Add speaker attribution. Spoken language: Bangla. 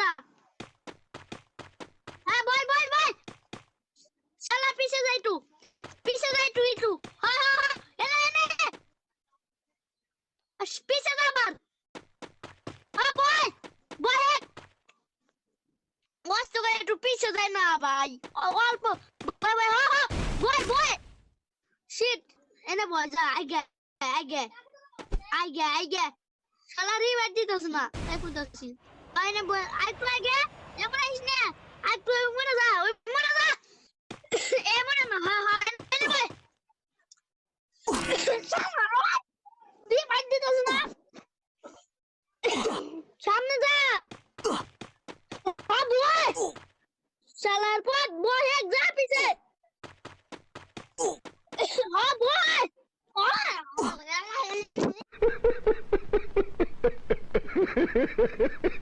Speaker 1: যা হ্যাঁ বল বল বল শালা পিছে যাই তু একটু হ্যাঁ হ্যাঁ হ্যাঁ এনে এনে পিছে যা আবার হ্যাঁ বল বল মস্ত করে একটু পিছে যাই না ভাই অল্প বল বল হ্যাঁ হ্যাঁ বল বল শিট এনে বল যা আগে শালা রিভার দিতেছ না তাই কইতাছি ভাই না বল আইতো আগে এবার আইস না আইতো মনে যা ওই মনে যা এ মনে না হ্যাঁ হ্যাঁ এনে বল রিভার দিতেছ না সামনে যা হ্যাঁ বল শালার পথ বল এক যা পিছে হ্যাঁ বল Oh,